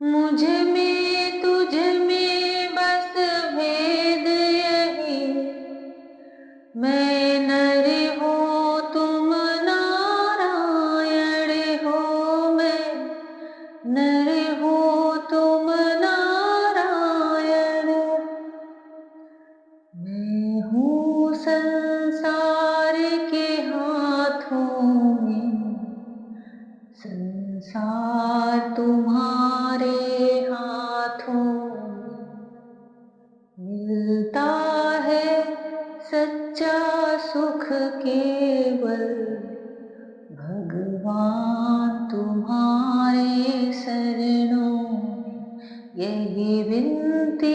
मुझ में तुझ में बस भेद यही, मैं नर हूँ तुम नारायण हो, मैं नर हूँ तुम नारायण। मैं हूँ संसार के हाथों में, संसार तुम्हारे हाथों में। मिलता है सच्चा सुख केवल भगवान तुम्हारे शरणों में। यही विनती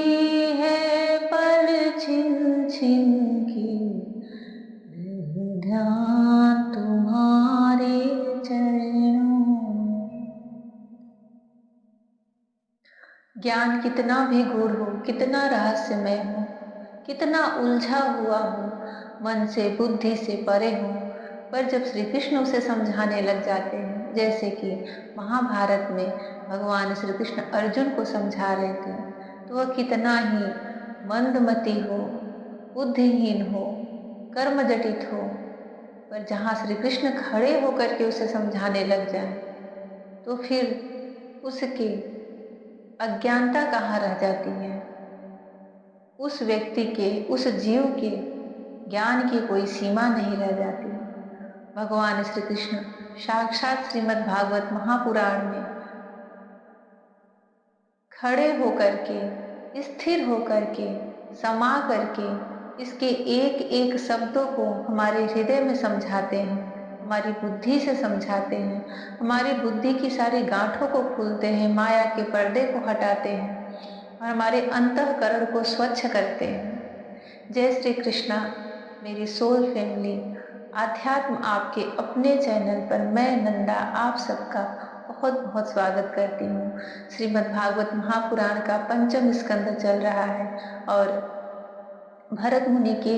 है पल छिन छिन की, रहे ध्यान तुम्हारे चरणों में। ज्ञान कितना भी गूढ़ हो, कितना रहस्यमय हो, कितना उलझा हुआ हो, मन से बुद्धि से परे हो, पर जब श्री कृष्ण उसे समझाने लग जाते हैं, जैसे कि महाभारत में भगवान श्री कृष्ण अर्जुन को समझा रहे थे, तो वह कितना ही मंदमती हो, बुद्धिहीन हो, कर्म जटित हो, पर जहाँ श्री कृष्ण खड़े होकर के उसे समझाने लग जाएं, तो फिर उसकी अज्ञानता कहाँ रह जाती है। उस व्यक्ति के, उस जीव के ज्ञान की कोई सीमा नहीं रह जाती। भगवान श्री कृष्ण साक्षात श्रीमद् भागवत महापुराण में खड़े होकर के, स्थिर होकर के, समा करके इसके एक एक शब्दों को हमारे हृदय में समझाते हैं, हमारी बुद्धि से समझाते हैं, हमारी बुद्धि की सारी गांठों को खोलते हैं, माया के पर्दे को हटाते हैं और हमारे अंतःकरण को स्वच्छ करते हैं। जय श्री कृष्णा। मेरी सोल फैमिली, आध्यात्म आपके अपने चैनल पर मैं नंदा आप सबका बहुत बहुत स्वागत करती हूँ। श्रीमद् भागवत महापुराण का पंचम स्कंद चल रहा है और भरत मुनि के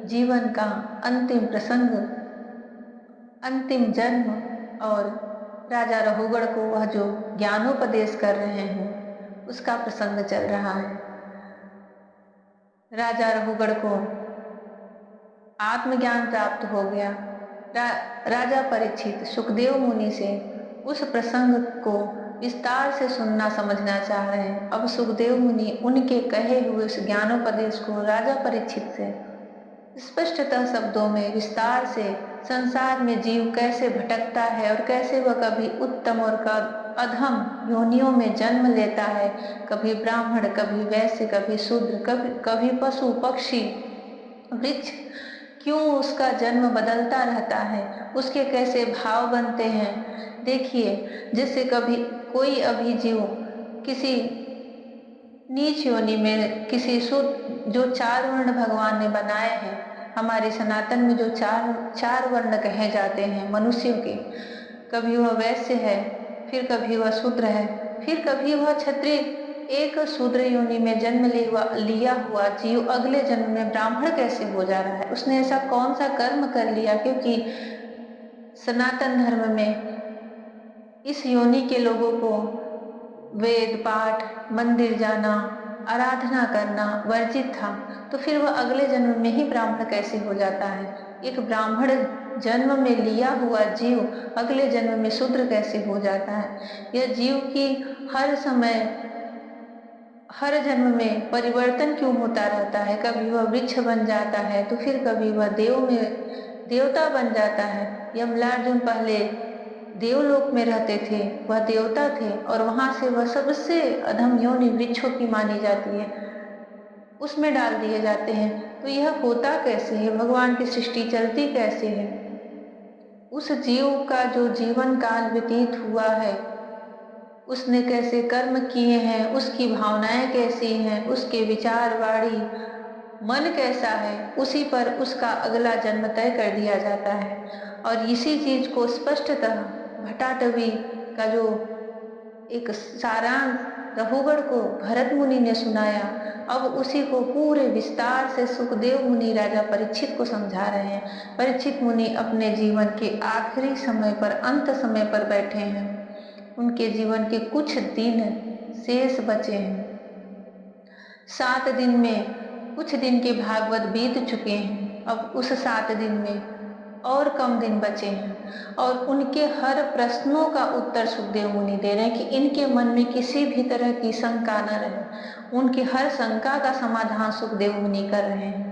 जीवन का अंतिम प्रसंग, अंतिम जन्म और राजा रहुगण को वह जो ज्ञानोपदेश कर रहे हैं उसका प्रसंग चल रहा है। राजा रहुगण को आत्मज्ञान प्राप्त हो गया। राजा परीक्षित सुखदेव मुनि से उस प्रसंग को विस्तार से सुनना समझना चाह रहे हैं। अब सुखदेव मुनि उनके कहे हुए उस ज्ञानोपदेश को राजा परीक्षित से स्पष्टतः शब्दों में विस्तार से, संसार में जीव कैसे भटकता है और कैसे वह कभी उत्तम और अधम योनियों में जन्म लेता है, कभी ब्राह्मण, कभी वैश्य, कभी शूद्र, कभी कभी पशु पक्षी वृक्ष, क्यों उसका जन्म बदलता रहता है, उसके कैसे भाव बनते हैं। देखिए, जैसे कभी कोई अभी जीव किसी नीच योनि में, किसी शुद्ध, जो चार वर्ण भगवान ने बनाए हैं, हमारे सनातन में जो चार चार वर्ण कहे जाते हैं मनुष्यों के, कभी वह वैश्य है, फिर कभी वह शूद्र है, फिर कभी वह क्षत्रिय। एक शूद्र योनि में जन्म लिया हुआ जीव अगले जन्म में ब्राह्मण कैसे हो जा रहा है? उसने ऐसा कौन सा कर्म कर लिया? क्योंकि सनातन धर्म में इस योनि के लोगों को वेद पाठ, मंदिर जाना, आराधना करना वर्जित था, तो फिर वह अगले जन्म में ही ब्राह्मण कैसे हो जाता है? एक ब्राह्मण जन्म में लिया हुआ जीव अगले जन्म में शूद्र कैसे हो जाता है? यह जीव की हर समय, हर जन्म में परिवर्तन क्यों होता रहता है? कभी वह वृक्ष बन जाता है, तो फिर कभी वह देवता बन जाता है। यमलार्जुन पहले देवलोक में रहते थे, वह देवता थे और वहां से वह सबसे अधम योनि वृक्षों की मानी जाती है, उसमें डाल दिए जाते हैं। तो यह होता कैसे है? भगवान की सृष्टि चलती कैसे है? उस जीव का जो जीवन काल व्यतीत हुआ है, उसने कैसे कर्म किए हैं, उसकी भावनाएं कैसी हैं, उसके विचार वाणी, मन कैसा है, उसी पर उसका अगला जन्म तय कर दिया जाता है। और इसी चीज को स्पष्टतः भट्टाटवी का जो एक सारांश रहुगण को भरत मुनि ने सुनाया, अब उसी को पूरे विस्तार से सुखदेव मुनि राजा परीक्षित को समझा रहे हैं। परीक्षित मुनि अपने जीवन के आखिरी समय पर, अंत समय पर बैठे हैं। उनके जीवन के कुछ दिन शेष बचे हैं। 7 दिन में कुछ दिन के भागवत बीत चुके हैं, अब उस 7 दिन में और कम दिन बचे हैं और उनके हर प्रश्नों का उत्तर सुखदेव मुनि दे रहे हैं कि इनके मन में किसी भी तरह की शंका न रहे। उनकी हर शंका का समाधान सुखदेव मुनि कर रहे हैं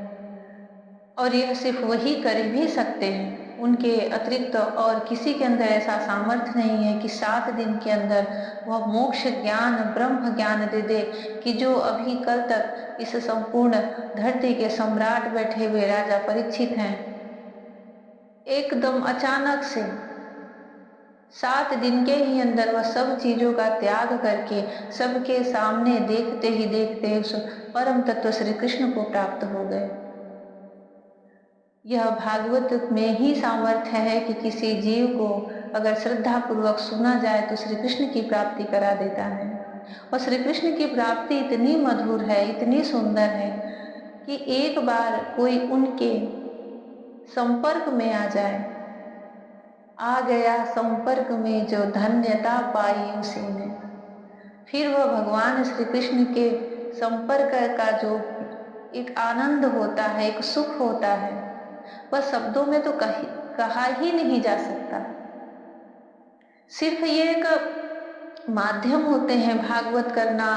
और यह सिर्फ वही कर भी सकते हैं, उनके अतिरिक्त और किसी के अंदर ऐसा सामर्थ्य नहीं है कि 7 दिन के अंदर वह मोक्ष ज्ञान ब्रह्म ज्ञान दे दे कि जो अभी कल तक इस संपूर्ण धरती के सम्राट बैठे हुए राजा परीक्षित हैं, एकदम अचानक से 7 दिन के ही अंदर वह सब चीजों का त्याग करके सबके सामने देखते ही देखते उस परम तत्व श्री कृष्ण को प्राप्त हो गए। यह भागवत में ही सामर्थ्य है कि किसी जीव को अगर श्रद्धा पूर्वक सुना जाए तो श्री कृष्ण की प्राप्ति करा देता है। और श्री कृष्ण की प्राप्ति इतनी मधुर है, इतनी सुंदर है कि एक बार कोई उनके संपर्क में आ जाए, आ गया संपर्क में जो धन्यता पाई उसी ने, फिर वह भगवान श्री कृष्ण के संपर्क का जो एक आनंद होता है, एक सुख होता है, वह शब्दों में तो कहा ही नहीं जा सकता। सिर्फ ये एक माध्यम होते हैं, भागवत करना,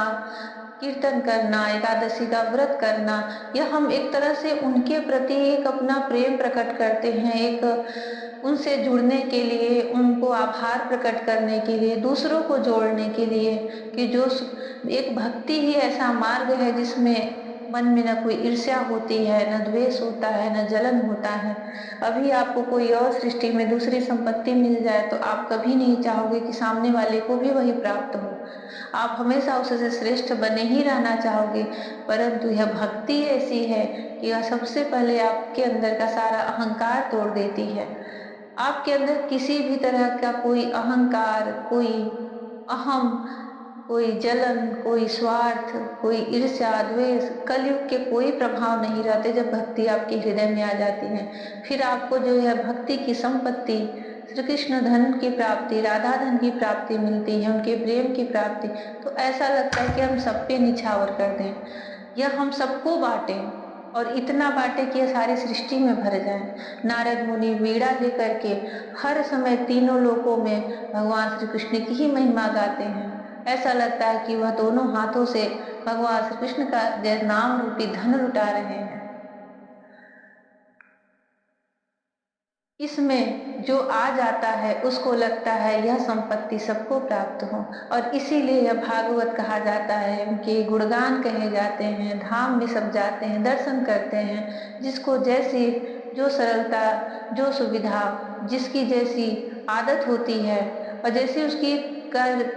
कीर्तन करना, एकादशी का व्रत करना, यह हम एक तरह से उनके प्रति एक अपना प्रेम प्रकट करते हैं, एक उनसे जुड़ने के लिए, उनको आभार प्रकट करने के लिए, दूसरों को जोड़ने के लिए कि जो एक भक्ति ही ऐसा मार्ग है जिसमें मन में न कोई ईर्ष्या होती है, न द्वेष होता है, न जलन होता है। अभी आपको कोई और सृष्टि में दूसरी संपत्ति मिल जाए तो आप कभी नहीं चाहोगे कि सामने वाले को भी वही प्राप्त हो, आप हमेशा उससे श्रेष्ठ बने ही रहना चाहोगे। परंतु यह भक्ति ऐसी है कि यह सबसे पहले आपके अंदर का सारा अहंकार तोड़ देती है। आपके अंदर किसी भी तरह का कोई अहंकार, कोई अहम, कोई जलन, कोई स्वार्थ, कोई ईर्ष्या, द्वेष, कलयुग के कोई प्रभाव नहीं रहते जब भक्ति आपके हृदय में आ जाती है। फिर आपको जो है भक्ति की संपत्ति, श्री कृष्ण धन की प्राप्ति, राधा धन की प्राप्ति मिलती है, उनके प्रेम की प्राप्ति, तो ऐसा लगता है कि हम सब पे निछावर कर दें, यह हम सबको बांटे और इतना बांटे कि यह सारी सृष्टि में भर जाए। नारद मुनि वीणा लेकर के हर समय तीनों लोकों में भगवान श्री कृष्ण की ही महिमा गाते हैं। ऐसा लगता है कि वह दोनों हाथों से भगवान श्री कृष्ण का नाम रूपी धन लुटा रहे हैं। इसमें जो आ जाता है उसको लगता है यह संपत्ति सबको प्राप्त हो, और इसीलिए यह भागवत कहा जाता है, उनके गुणगान कहे जाते हैं, धाम में सब जाते हैं, दर्शन करते हैं, जिसको जैसी जो सरलता, जो सुविधा, जिसकी जैसी आदत होती है और जैसी उसकी कर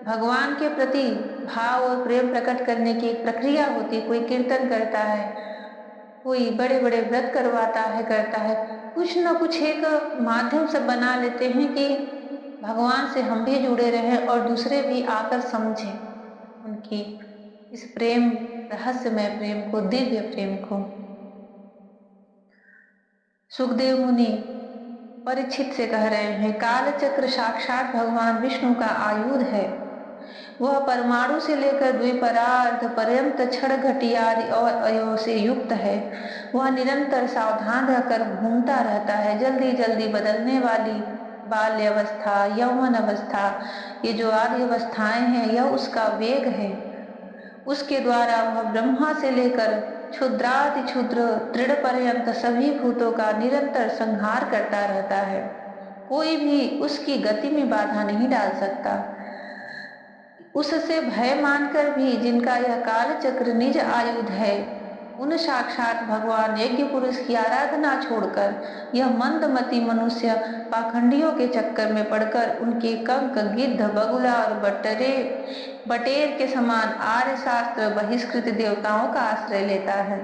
भगवान के प्रति भाव और प्रेम प्रकट करने की एक प्रक्रिया होती है। कोई कीर्तन करता है, कोई बड़े बड़े व्रत करवाता है, करता है, कुछ न कुछ एक माध्यम से बना लेते हैं कि भगवान से हम भी जुड़े रहें और दूसरे भी आकर समझें उनकी इस प्रेम, रहस्यमय प्रेम को, दिव्य प्रेम को। सुखदेव मुनि परीक्षित से कह रहे हैं, काल चक्र साक्षात भगवान विष्णु का आयुध है। वह परमाणु से लेकर द्विपरार्ध पर्यंत क्षण घटियादि और अयो से युक्त है। वह निरंतर सावधान रहकर घूमता रहता है। जल्दी जल्दी बदलने वाली बाल्य अवस्था, यौवन अवस्था, ये जो आदि अवस्थाएं हैं, यह उसका वेग है। उसके द्वारा वह ब्रह्मा से लेकर क्षुद्राति क्षुद्र दृढ़ पर्यंत सभी भूतों का निरंतर संहार करता रहता है। कोई भी उसकी गति में बाधा नहीं डाल सकता। उससे भय मानकर भी जिनका यह काल चक्र निज आयुध है, उन साक्षात भगवान यज्ञ पुरुष की आराधना छोड़कर यह मंदमती मनुष्य पाखंडियों के चक्कर में पड़कर उनके कंक, गिद्ध, बगुला और बटेर के समान आर्य शास्त्र बहिष्कृत देवताओं का आश्रय लेता है,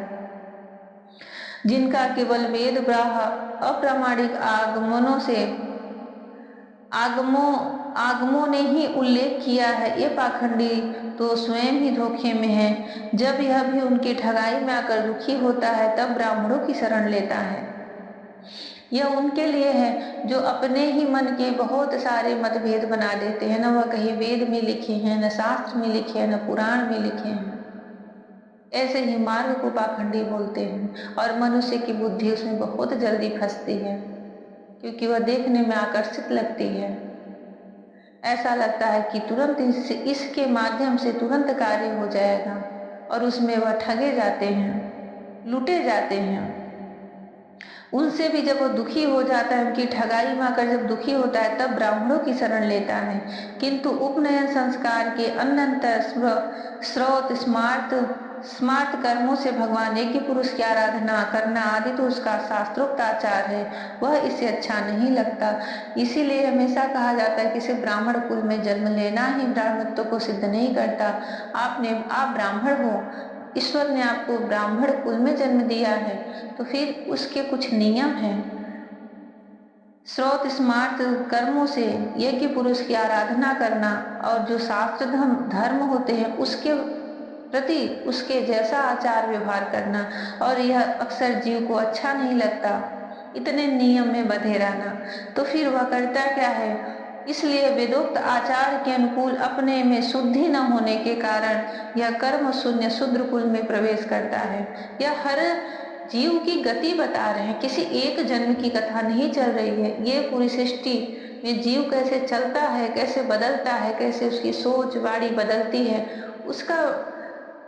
जिनका केवल वेद ब्राह अप्रामाणिक आगमों ने ही उल्लेख किया है। ये पाखंडी तो स्वयं ही धोखे में है। जब यह भी उनकी ठगाई में आकर दुखी होता है तब ब्राह्मणों की शरण लेता है। यह उनके लिए है जो अपने ही मन के बहुत सारे मतभेद बना देते हैं, न वह कहीं वेद में लिखे हैं, न शास्त्र में लिखे हैं, न पुराण में लिखे हैं। ऐसे ही मार्ग को पाखंडी बोलते हैं और मनुष्य की बुद्धि उसमें बहुत जल्दी फंसती है, क्योंकि वह देखने में आकर्षित लगती है। ऐसा लगता है कि तुरंत इसके माध्यम से तुरंत कार्य हो जाएगा, और उसमें वह ठगे जाते हैं, लूटे जाते हैं। उनसे भी जब वो दुखी हो जाता है, उनकी ठगाई में आकर जब दुखी होता है, तब ब्राह्मणों की शरण लेता है। किंतु उपनयन संस्कार के अनंतर स्रोत स्मार्त कर्मों से भगवान एक ही पुरुष की आराधना करना आदि तो उसका शास्त्रोक्त आचार है, वह इसे अच्छा नहीं लगता। इसीलिए हमेशा कहा जाता है कि सिर्फ ब्राह्मण कुल में जन्म लेना ही ब्राह्मणत्व को सिद्ध नहीं करता। आप ब्राह्मण हो, ईश्वर ने आपको ब्राह्मण कुल में जन्म दिया है, तो फिर उसके कुछ नियम हैं। स्रोत स्मार्त कर्मों से यज्ञ पुरुष की आराधना करना और जो शास्त्र धर्म होते हैं उसके प्रति उसके जैसा आचार व्यवहार करना, और यह अक्सर जीव को अच्छा नहीं लगता इतने नियम में बंधे रहना। तो फिर वह करता क्या है, इसलिए वेदोक्त आचार के अनुकूल अपने में शुद्धि न होने के कारण यह कर्म शून्य शूद्र कुल में प्रवेश करता है। यह हर जीव की गति बता रहे हैं, किसी एक जन्म की कथा नहीं चल रही है। ये पूरी सृष्टि में जीव कैसे चलता है, कैसे बदलता है, कैसे उसकी सोच वाणी बदलती है, उसका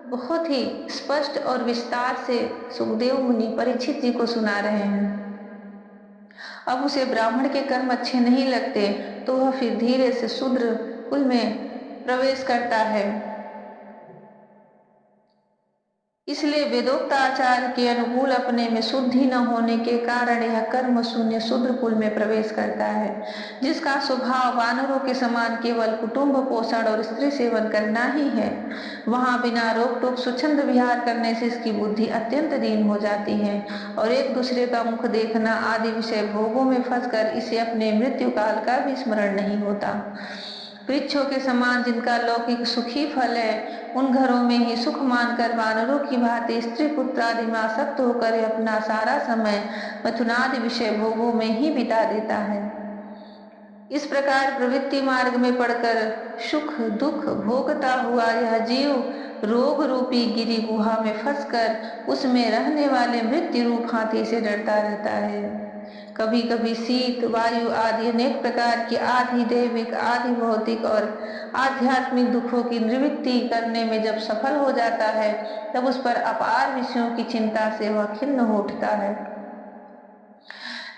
बहुत ही स्पष्ट और विस्तार से सुखदेव मुनि परीक्षित जी को सुना रहे हैं। अब उसे ब्राह्मण के कर्म अच्छे नहीं लगते, तो वह फिर धीरे से शूद्र कुल में प्रवेश करता है। इसलिए वेदोक्त आचार के अनुकूल अपने में शुद्धि न होने के कारण यह कर्म शून्य शूद्र कुल में प्रवेश करता है, जिसका स्वभाव वानरों के समान केवल कुटुंब पोषण और स्त्री सेवन करना ही है। वहां बिना रोक टोक स्वच्छंद विहार करने से इसकी बुद्धि अत्यंत दीन हो जाती है और एक दूसरे का मुख देखना आदि विषय भोगों में फंसकर इसे अपने मृत्यु काल का भी स्मरण नहीं होता। वृक्षों के समान जिनका लौकिक सुखी फल है, उन घरों में ही सुख मानकर वानरों की भांति स्त्री पुत्र आदि में आसक्त होकर अपना सारा समय मथुनादि विषय भोगों में ही बिता देता है। इस प्रकार प्रवृत्ति मार्ग में पड़कर सुख दुख भोगता हुआ यह जीव रोग रूपी गिरी गुहा में फंसकर उसमें रहने वाले मृत्यु रूप हाथी से डरता रहता है। कभी कभी शीत वायु आदि अनेक प्रकार की आधि दैविक आधि भौतिक और आध्यात्मिक दुखों की निवृत्ति करने में जब सफल हो जाता है, तब उस पर अपार विषयों की चिंता से वह खिन्न हो उठता है।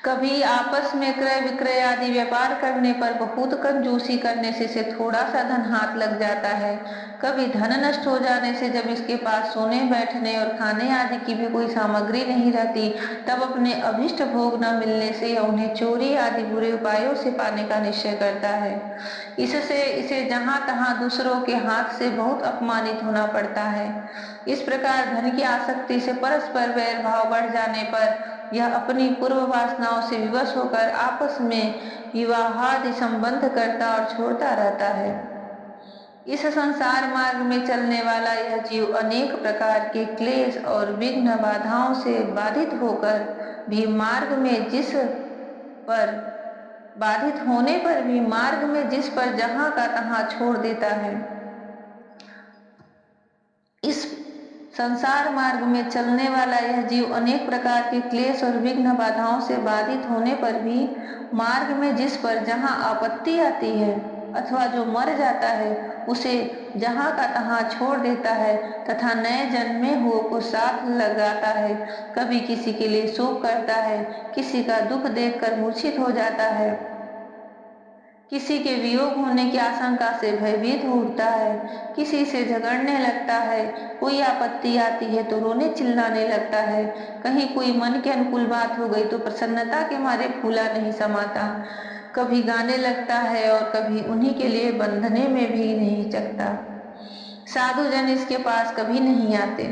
कभी आपस में क्रय विक्रय आदि व्यापार करने पर बहुत कंजूसी करने से इसे थोड़ा सा धन हाथ लग जाता है। कभी धन नष्ट हो जाने से जब इसके पास सोने बैठने और खाने आदि की भी कोई सामग्री नहीं रहती, तब अपने अभिष्ट भोग न मिलने से यह उन्हें चोरी आदि बुरे उपायों से पाने का निश्चय करता है। इससे इसे जहां तहां दूसरों के हाथ से बहुत अपमानित होना पड़ता है। इस प्रकार धन की आसक्ति से परस्पर वैर भाव बढ़ जाने पर यह अपनी पूर्व वासनाओं से विवश होकर आपस में विवाहादि संबंध करता और छोड़ता रहता है। इस संसार मार्ग में चलने वाला यह जीव अनेक प्रकार के क्लेश और विघ्न बाधाओं से बाधित होकर भी मार्ग में बाधित होने पर भी मार्ग में जिस पर जहां का तहां छोड़ देता है। इस संसार मार्ग में चलने वाला यह जीव अनेक प्रकार के क्लेश और विघ्न बाधाओं से बाधित होने पर भी मार्ग में जिस पर जहां आपत्ति आती है अथवा जो मर जाता है, उसे जहां का तहां छोड़ देता है तथा नए जन्मे हुए को साथ लगाता है। कभी किसी के लिए शोक करता है, किसी का दुख देखकर मूर्छित हो जाता है, किसी के वियोग होने की आशंका से भयभीत हो उठता है, किसी से झगड़ने लगता है, कोई आपत्ति आती है तो रोने चिल्लाने लगता है, कहीं कोई मन के अनुकूल बात हो गई तो प्रसन्नता के मारे फूला नहीं समाता, कभी गाने लगता है और कभी उन्हीं के लिए बंधने में भी नहीं चकता। साधु जन इसके पास कभी नहीं आते,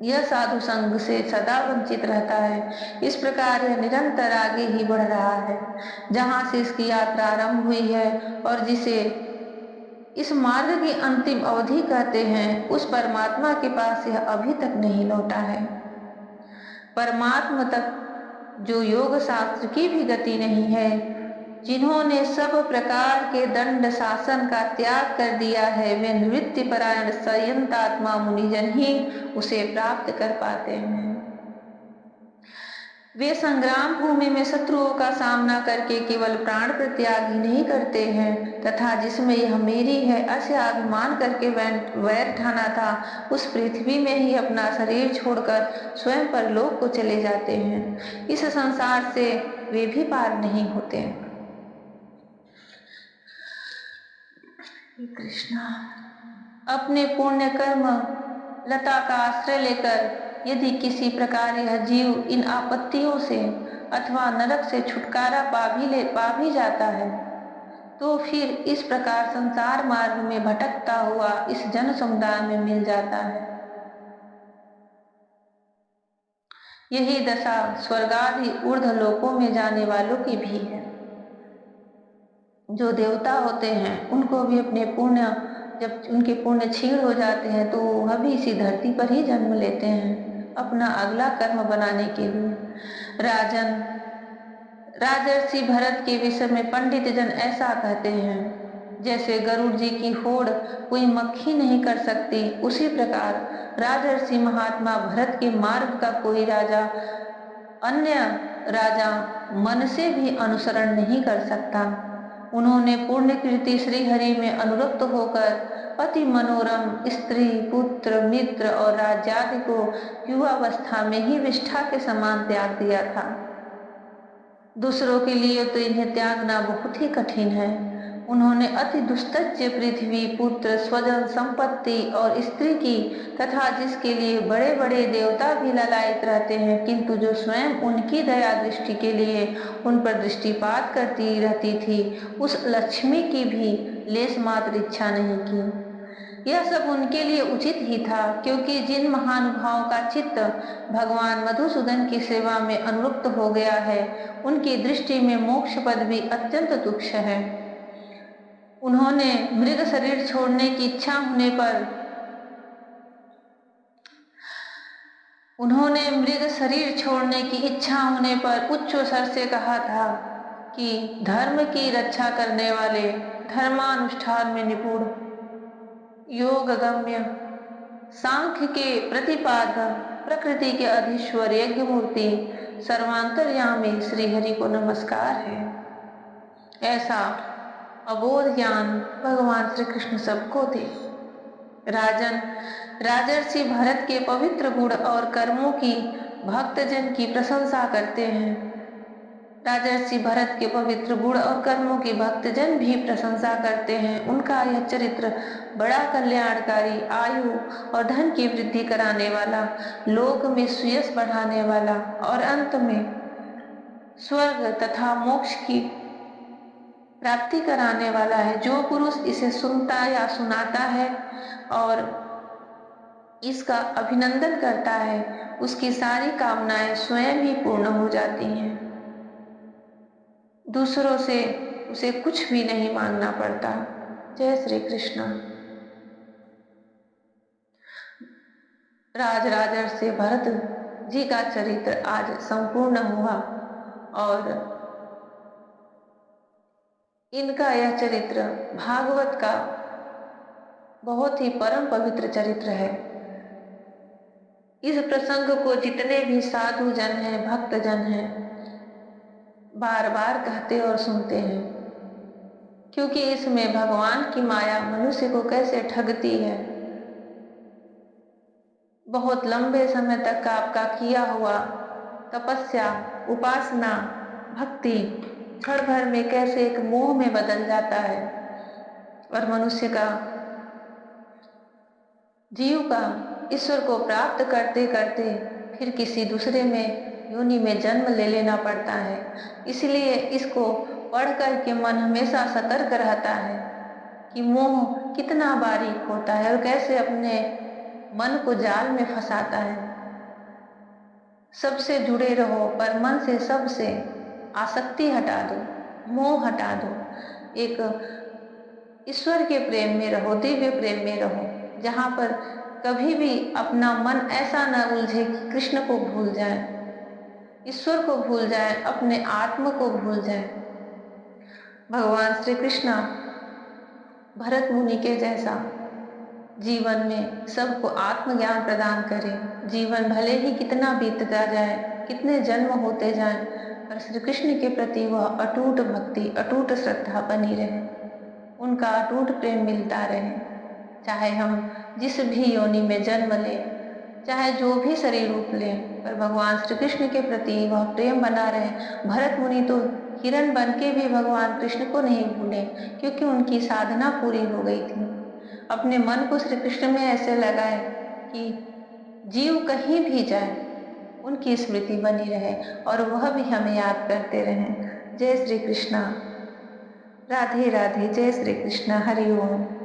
यह साधु संग से सदा वंचित रहता है। इस प्रकार यह निरंतर आगे ही बढ़ रहा है, जहां से इसकी यात्रा आरंभ हुई है और जिसे इस मार्ग की अंतिम अवधि कहते हैं, उस परमात्मा के पास यह अभी तक नहीं लौटा है। परमात्मा तक जो योग शास्त्र की भी गति नहीं है, जिन्होंने सब प्रकार के दंड शासन का त्याग कर दिया है, वे निवृत्ति परायण संयतात्मा मुनिजन ही उसे प्राप्त कर पाते हैं। वे संग्राम भूमि में शत्रुओं का सामना करके केवल प्राण प्रत्याग ही नहीं करते हैं, तथा जिसमें यह मेरी है ऐसे अभिमान करके वैर ठाना था, उस पृथ्वी में ही अपना शरीर छोड़कर स्वयं परलोक को चले जाते हैं। इस संसार से वे भी पार नहीं होते। कृष्णा, अपने पुण्य कर्म लता का आश्रय लेकर यदि किसी प्रकार यह जीव इन आपत्तियों से अथवा नरक से छुटकारा पा भी जाता है, तो फिर इस प्रकार संसार मार्ग में भटकता हुआ इस जन समुदाय में मिल जाता है। यही दशा स्वर्गादि ऊर्ध्व लोकों में जाने वालों की भी है। जो देवता होते हैं उनको भी अपने पुण्य, जब उनके पुण्य क्षीण हो जाते हैं तो वह भी इसी धरती पर ही जन्म लेते हैं अपना अगला कर्म बनाने के लिए। राजन, राजर्षि भरत के विषय में पंडित जन ऐसा कहते हैं, जैसे गरुड़ जी की होड़ कोई मक्खी नहीं कर सकती, उसी प्रकार राजर्षि महात्मा भरत के मार्ग का कोई राजा अन्य राजा मन से भी अनुसरण नहीं कर सकता। उन्होंने पूर्ण कीर्ति श्री हरि में अनुरक्त होकर अति मनोरम स्त्री, पुत्र, मित्र और राज्यादि को युवावस्था में ही विष्ठा के समान त्याग दिया था। दूसरों के लिए तो इन्हें त्यागना बहुत ही कठिन है। उन्होंने अति दुस्तज्य पृथ्वी, पुत्र, स्वजन, संपत्ति और स्त्री की, तथा जिसके लिए बड़े बड़े देवता भी ललायित रहते हैं, किंतु जो स्वयं उनकी दया दृष्टि के लिए उन पर दृष्टिपात करती रहती थी, उस लक्ष्मी की भी लेस मात्र इच्छा नहीं की। यह सब उनके लिए उचित ही था, क्योंकि जिन महानुभावों का चित्त भगवान मधुसूदन की सेवा में अनुरक्त हो गया है, उनकी दृष्टि में मोक्ष पद भी अत्यंत तुच्छ है। उन्होंने मृग शरीर छोड़ने की इच्छा होने पर उच्च स्वर से कहा था कि धर्म की रक्षा करने वाले, धर्मानुष्ठान में निपुण, योग गम्य, सांख्य के प्रतिपादक, प्रकृति के अधीश्वर, यज्ञ मूर्ति, सर्वांतर्यामी श्री हरि को नमस्कार है। ऐसा अबोध ज्ञान भगवान श्री कृष्ण सबको दे। राजन, राजर्षि भरत के पवित्र गुण और कर्मों की भक्तजन की प्रशंसा करते हैं। राजर्षि भरत के पवित्र गुण और कर्मों की भक्तजन भी प्रशंसा करते हैं। उनका यह चरित्र बड़ा कल्याणकारी, आयु और धन की वृद्धि कराने वाला, लोक में सुयश बढ़ाने वाला और अंत में स्वर्ग तथा मोक्ष की प्राप्ति कराने वाला है। जो पुरुष इसे सुनता या सुनाता है और इसका अभिनंदन करता है, उसकी सारी कामनाएं स्वयं ही पूर्ण हो जाती हैं। दूसरों से उसे कुछ भी नहीं मांगना पड़ता। जय श्री कृष्ण। राजर्षि भरत जी का चरित्र आज संपूर्ण हुआ और इनका यह चरित्र भागवत का बहुत ही परम पवित्र चरित्र है। इस प्रसंग को जितने भी साधु जन हैं, भक्त जन हैं, बार बार कहते और सुनते हैं, क्योंकि इसमें भगवान की माया मनुष्य को कैसे ठगती है। बहुत लंबे समय तक का आपका किया हुआ तपस्या, उपासना, भक्ति क्षण भर में कैसे एक मोह में बदल जाता है और मनुष्य का, जीव का ईश्वर को प्राप्त करते करते फिर किसी दूसरे में योनि में जन्म ले लेना पड़ता है। इसलिए इसको पढ़ कर के मन हमेशा सतर्क रहता है कि मोह कितना बारीक होता है और कैसे अपने मन को जाल में फंसाता है। सबसे जुड़े रहो, पर मन से सबसे आसक्ति हटा दो, मोह हटा दो। एक ईश्वर के प्रेम में रहो, दिव्य प्रेम में रहो, जहां पर कभी भी अपना मन ऐसा न उलझे कि कृष्ण को भूल जाए। ईश्वर को भूल जाएं, अपने आत्म को भूल जाएं। भगवान श्री कृष्ण भरत मुनि के जैसा जीवन में सबको आत्मज्ञान प्रदान करे। जीवन भले ही कितना बीतता जाए, कितने जन्म होते जाएं, पर श्री कृष्ण के प्रति वह अटूट भक्ति, अटूट श्रद्धा बनी रहे, उनका अटूट प्रेम मिलता रहे। चाहे हम जिस भी योनि में जन्म लें, चाहे जो भी शरीर रूप लें, पर भगवान श्री कृष्ण के प्रति वह प्रेम बना रहे। भरत मुनि तो हिरण बन के भी भगवान कृष्ण को नहीं भूले, क्योंकि उनकी साधना पूरी हो गई थी। अपने मन को श्री कृष्ण में ऐसे लगाए कि जीव कहीं भी जाए उनकी स्मृति बनी रहे और वह भी हमें याद करते रहें। जय श्री कृष्णा। राधे राधे। जय श्री कृष्ण। हरि ओम।